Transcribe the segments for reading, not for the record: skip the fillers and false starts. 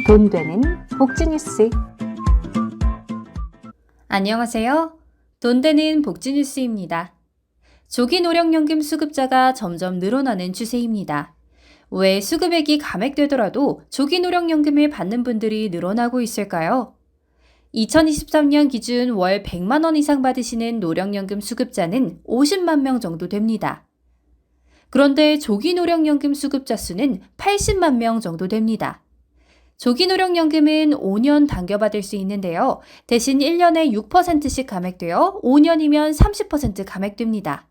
돈 되는 복지뉴스. 안녕하세요. 돈 되는 복지뉴스입니다. 조기노령연금 수급자가 점점 늘어나는 추세입니다. 왜 수급액이 감액되더라도 조기노령연금을 받는 분들이 늘어나고 있을까요? 2023년 기준 월 100만 원 이상 받으시는 노령연금 수급자는 50만 명 정도 됩니다. 그런데 조기노령연금 수급자 수는 80만 명 정도 됩니다. 조기노령연금은 5년 당겨받을 수 있는데요. 대신 1년에 6%씩 감액되어 5년이면 30% 감액됩니다.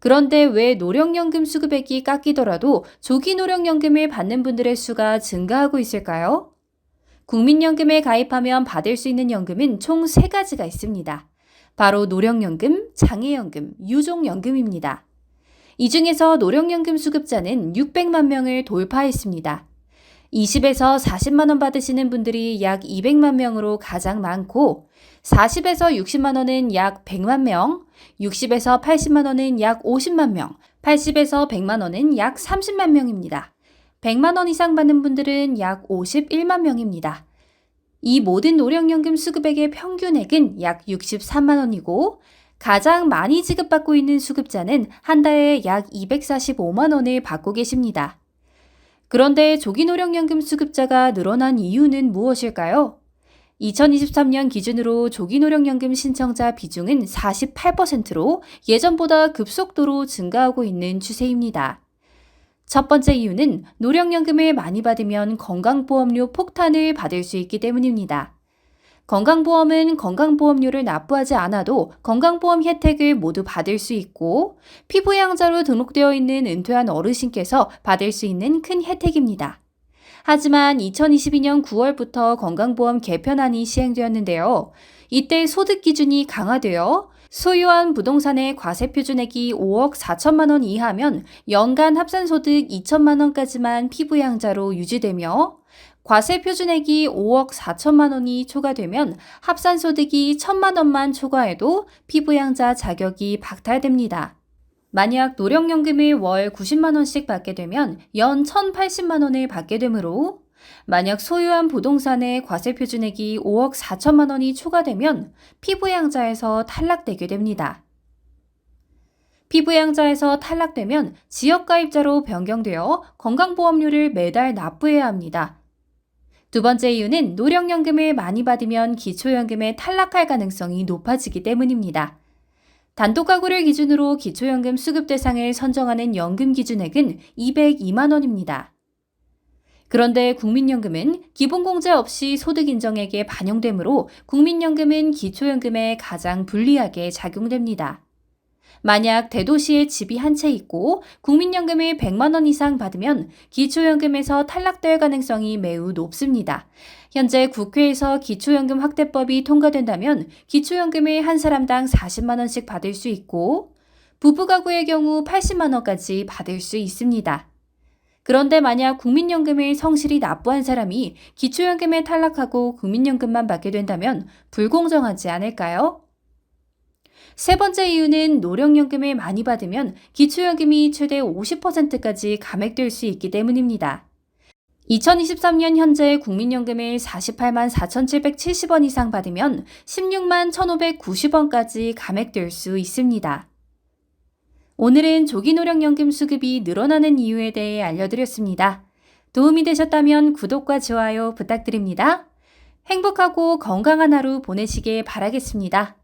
그런데 왜 노령연금 수급액이 깎이더라도 조기노령연금을 받는 분들의 수가 증가하고 있을까요? 국민연금에 가입하면 받을 수 있는 연금은 총 3가지가 있습니다. 바로 노령연금, 장애연금, 유족연금입니다. 이 중에서 노령연금 수급자는 600만 명을 돌파했습니다. 20에서 40만 원 받으시는 분들이 약 200만 명으로 가장 많고 40에서 60만 원은 약 100만 명, 60에서 80만 원은 약 50만 명, 80에서 100만 원은 약 30만 명입니다. 100만 원 이상 받는 분들은 약 51만 명입니다. 이 모든 노령연금 수급액의 평균액은 약 63만 원이고 가장 많이 지급받고 있는 수급자는 한 달에 약 245만 원을 받고 계십니다. 그런데 조기노령연금 수급자가 늘어난 이유는 무엇일까요? 2023년 기준으로 조기노령연금 신청자 비중은 48%로 예전보다 급속도로 증가하고 있는 추세입니다. 첫 번째 이유는 노령연금을 많이 받으면 건강보험료 폭탄을 받을 수 있기 때문입니다. 건강보험은 건강보험료를 납부하지 않아도 건강보험 혜택을 모두 받을 수 있고 피부양자로 등록되어 있는 은퇴한 어르신께서 받을 수 있는 큰 혜택입니다. 하지만 2022년 9월부터 건강보험 개편안이 시행되었는데요. 이때 소득 기준이 강화되어 소유한 부동산의 과세표준액이 5억 4천만 원 이하면 연간 합산소득 2천만 원까지만 피부양자로 유지되며 과세표준액이 5억 4천만 원이 초과되면 합산소득이 1천만 원만 초과해도 피부양자 자격이 박탈됩니다. 만약 노령연금을 월 90만 원씩 받게 되면 연 1,080만 원을 받게 되므로 만약 소유한 부동산의 과세표준액이 5억 4천만 원이 초과되면 피부양자에서 탈락되게 됩니다. 피부양자에서 탈락되면 지역가입자로 변경되어 건강보험료를 매달 납부해야 합니다. 두 번째 이유는 노령연금을 많이 받으면 기초연금에 탈락할 가능성이 높아지기 때문입니다. 단독가구를 기준으로 기초연금 수급 대상을 선정하는 연금 기준액은 202만 원입니다. 그런데 국민연금은 기본공제 없이 소득 인정액에 반영되므로 국민연금은 기초연금에 가장 불리하게 작용됩니다. 만약 대도시에 집이 한 채 있고 국민연금을 100만 원 이상 받으면 기초연금에서 탈락될 가능성이 매우 높습니다. 현재 국회에서 기초연금 확대법이 통과된다면 기초연금을 한 사람당 40만 원씩 받을 수 있고 부부가구의 경우 80만 원까지 받을 수 있습니다. 그런데 만약 국민연금을 성실히 납부한 사람이 기초연금에 탈락하고 국민연금만 받게 된다면 불공정하지 않을까요? 세 번째 이유는 노령연금을 많이 받으면 기초연금이 최대 50%까지 감액될 수 있기 때문입니다. 2023년 현재 국민연금을 48만 4,770원 이상 받으면 16만 1,590원까지 감액될 수 있습니다. 오늘은 조기노령연금 수급이 늘어나는 이유에 대해 알려드렸습니다. 도움이 되셨다면 구독과 좋아요 부탁드립니다. 행복하고 건강한 하루 보내시길 바라겠습니다.